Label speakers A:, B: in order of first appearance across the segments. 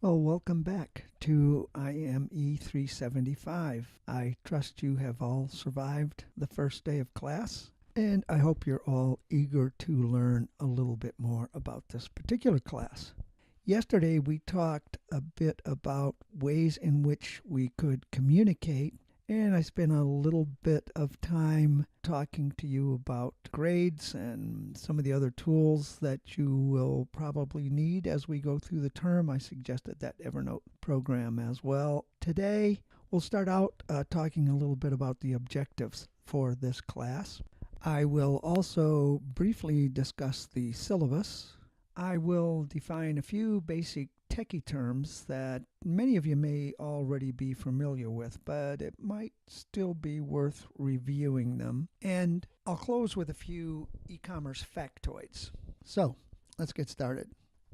A: Well, welcome back to IME 375. I trust you have all survived the first day of class, and I hope you're all eager to learn a little bit more about this particular class. Yesterday, we talked a bit about ways in which we could communicate, and I spent a little bit of time talking to you about grades and some of the other tools that you will probably need as we go through the term. I suggested that Evernote program as well. Today, we'll start out talking a little bit about the objectives for this class. I will also briefly discuss the syllabus. I will define a few basic techie terms that many of you may already be familiar with, but it might still be worth reviewing them. And I'll close with a few e-commerce factoids. So, let's get started.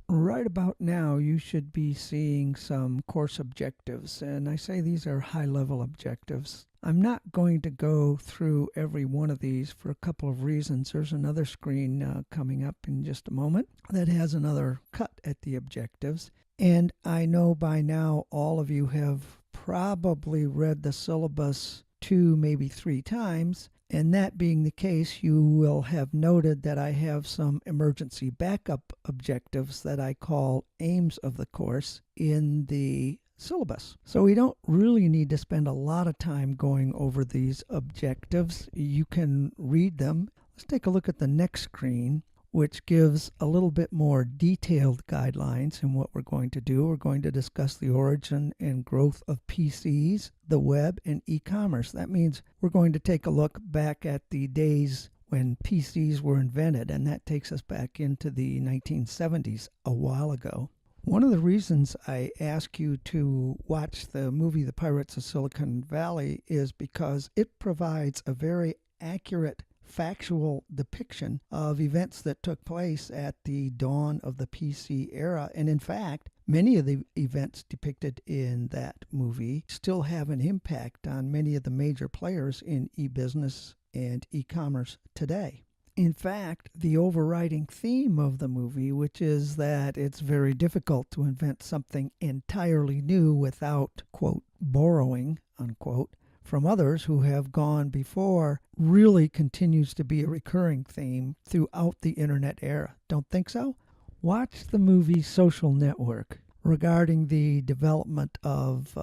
A: Right about now, you should be seeing some course objectives, and I say these are high-level objectives. I'm not going to go through every one of these for a couple of reasons. There's another screen coming up in just a moment that has another cut at the objectives. And I know by now all of you have probably read the syllabus 2, maybe 3 times. And that being the case, you will have noted that I have some emergency backup objectives that I call aims of the course in the syllabus. So we don't really need to spend a lot of time going over these objectives. You can read them. Let's take a look at the next screen, which gives a little bit more detailed guidelines in what we're going to do. We're going to discuss the origin and growth of PCs, the web, and e-commerce. That means we're going to take a look back at the days when PCs were invented, and that takes us back into the 1970s, a while ago. One of the reasons I ask you to watch the movie The Pirates of Silicon Valley is because it provides a very accurate factual depiction of events that took place at the dawn of the PC era. And in fact, many of the events depicted in that movie still have an impact on many of the major players in e-business and e-commerce today. In fact, the overriding theme of the movie, which is that it's very difficult to invent something entirely new without, quote, borrowing, unquote, from others who have gone before, really continues to be a recurring theme throughout the internet era. Don't think so? Watch the movie Social Network regarding the development of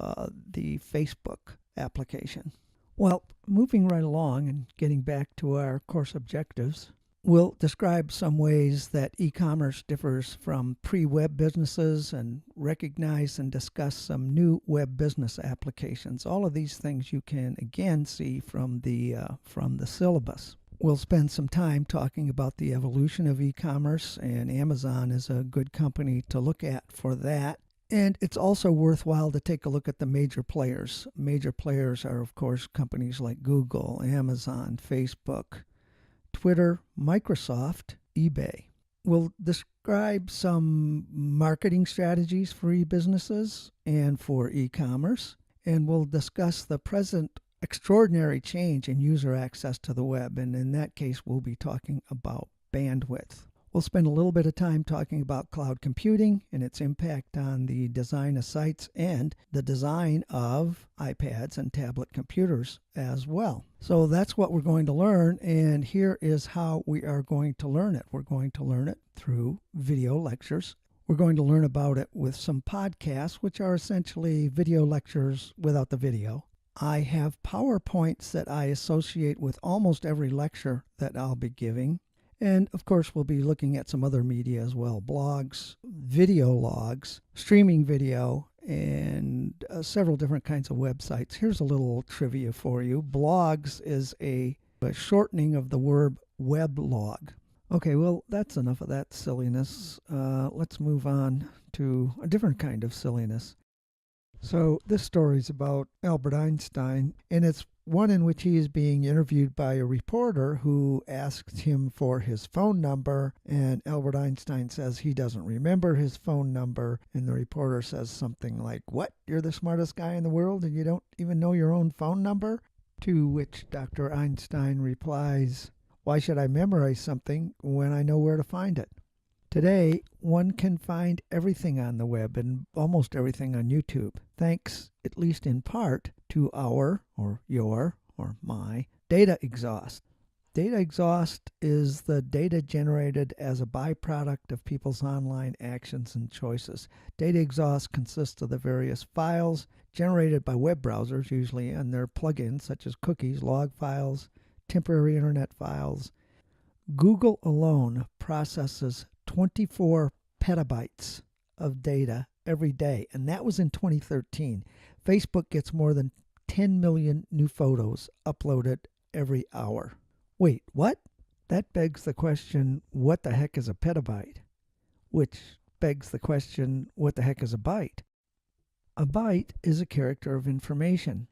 A: the Facebook application. Well, moving right along and getting back to our course objectives, we'll describe some ways that e-commerce differs from pre-web businesses and recognize and discuss some new web business applications. All of these things you can again see from the syllabus. We'll spend some time talking about the evolution of e-commerce, and Amazon is a good company to look at for that. And it's also worthwhile to take a look at the major players. Major players are, of course, companies like Google, Amazon, Facebook, Twitter, Microsoft, eBay. We'll describe some marketing strategies for e-businesses and for e-commerce. And we'll discuss the present extraordinary change in user access to the web. And in that case, we'll be talking about bandwidth. We'll spend a little bit of time talking about cloud computing and its impact on the design of sites and the design of iPads and tablet computers as well. So that's what we're going to learn, and here is how we are going to learn it. We're going to learn it through video lectures. We're going to learn about it with some podcasts, which are essentially video lectures without the video. I have PowerPoints that I associate with almost every lecture that I'll be giving. And of course, we'll be looking at some other media as well, blogs, video logs, streaming video, and several different kinds of websites. Here's a little trivia for you. Blogs is a shortening of the word weblog. Okay, well, that's enough of that silliness. Let's move on to a different kind of silliness. So this story is about Albert Einstein, and it's one in which he is being interviewed by a reporter who asks him for his phone number, and Albert Einstein says he doesn't remember his phone number, and the reporter says something like, "What? You're the smartest guy in the world and you don't even know your own phone number?" To which Dr. Einstein replies, "Why should I memorize something when I know where to find it?" Today, one can find everything on the web and almost everything on YouTube, thanks, at least in part, to our, or your, or my data exhaust. Data exhaust is the data generated as a byproduct of people's online actions and choices. Data exhaust consists of the various files generated by web browsers, usually, and their plugins such as cookies, log files, temporary internet files. Google alone processes 24 petabytes of data every day, and that was in 2013. Facebook gets more than 10 million new photos uploaded every hour. Wait, what? That begs the question, what the heck is a petabyte? Which begs the question, what the heck is a byte? A byte is a character of information.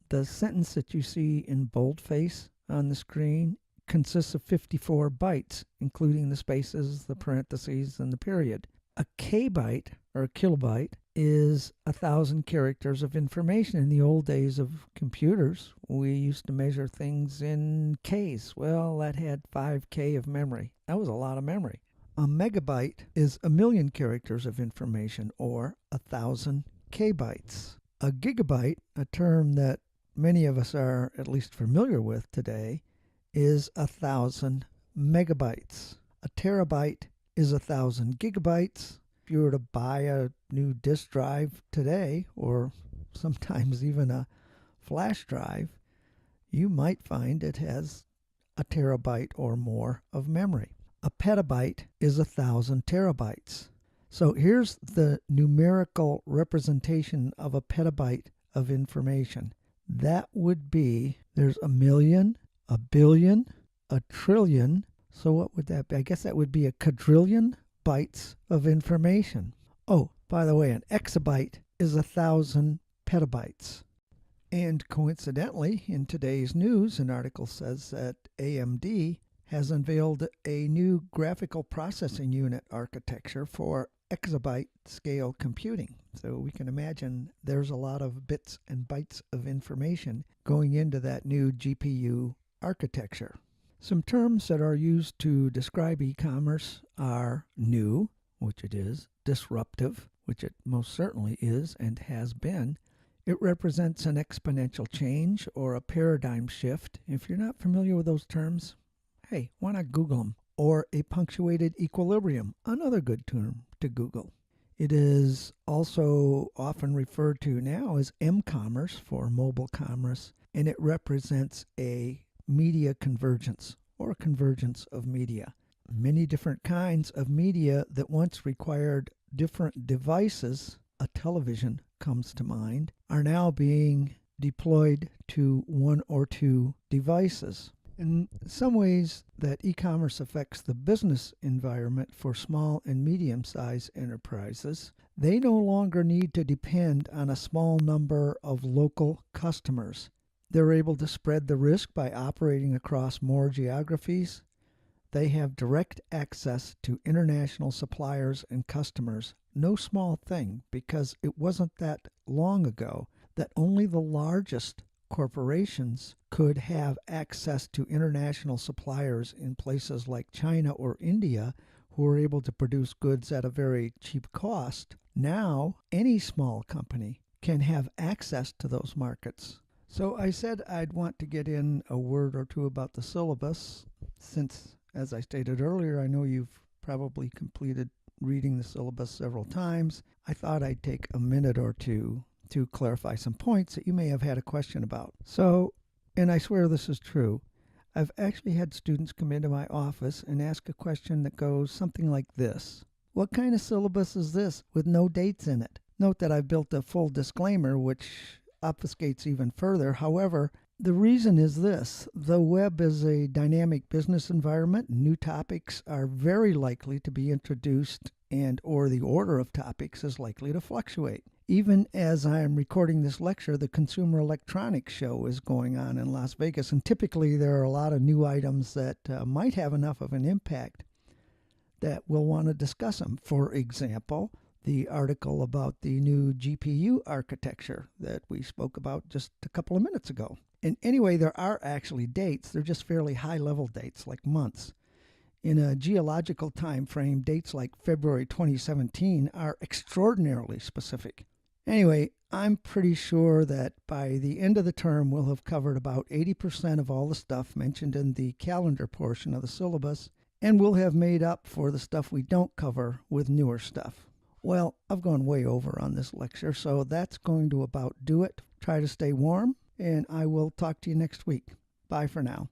A: The sentence that you see in boldface on the screen consists of 54 bytes, including the spaces, the parentheses, and the period. A kbyte, or a kilobyte, is 1,000 characters of information. In the old days of computers, we used to measure things in Ks. Well, that had 5K of memory. That was a lot of memory. A megabyte is 1,000,000 characters of information, or 1,000 kbytes. A gigabyte, a term that many of us are at least familiar with today, is 1,000 megabytes. A terabyte is 1,000 gigabytes. If you were to buy a new disk drive today, or sometimes even a flash drive, you might find it has a terabyte or more of memory. A petabyte is 1,000 terabytes. So here's the numerical representation of a petabyte of information. That would be, there's 1,000,000, a billion, a trillion. So what would that be? I guess that would be a quadrillion bytes of information. Oh, by the way, an exabyte is 1,000 petabytes. And coincidentally, in today's news, an article says that AMD has unveiled a new graphical processing unit architecture for exabyte scale computing. So we can imagine there's a lot of bits and bytes of information going into that new GPU architecture. Some terms that are used to describe e-commerce are new, which it is, disruptive, which it most certainly is and has been. It represents an exponential change or a paradigm shift. If you're not familiar with those terms, hey, why not Google them? Or a punctuated equilibrium, another good term to Google. It is also often referred to now as m-commerce for mobile commerce, and it represents a media convergence or convergence of media. Many different kinds of media that once required different devices, a television comes to mind, are now being deployed to one or two devices. In some ways, that e-commerce affects the business environment for small and medium-sized enterprises. They no longer need to depend on a small number of local customers. They're able to spread the risk by operating across more geographies. They have direct access to international suppliers and customers. No small thing, because it wasn't that long ago that only the largest corporations could have access to international suppliers in places like China or India who were able to produce goods at a very cheap cost. Now, any small company can have access to those markets. So I said I'd want to get in a word or two about the syllabus, since, as I stated earlier, I know you've probably completed reading the syllabus several times. I thought I'd take a minute or two to clarify some points that you may have had a question about. So, and I swear this is true, I've actually had students come into my office and ask a question that goes something like this. What kind of syllabus is this with no dates in it? Note that I've built a full disclaimer which obfuscates even further. However, the reason is this. The web is a dynamic business environment. New topics are very likely to be introduced, and or the order of topics is likely to fluctuate. Even as I am recording this lecture, the Consumer Electronics Show is going on in Las Vegas, and typically there are a lot of new items that might have enough of an impact that we'll want to discuss them. For example, the article about the new GPU architecture that we spoke about just a couple of minutes ago. And anyway, there are actually dates. They're just fairly high-level dates, like months. In a geological time frame, dates like February 2017 are extraordinarily specific. Anyway, I'm pretty sure that by the end of the term we'll have covered about 80% of all the stuff mentioned in the calendar portion of the syllabus, and we'll have made up for the stuff we don't cover with newer stuff. Well, I've gone way over on this lecture, so that's going to about do it. Try to stay warm, and I will talk to you next week. Bye for now.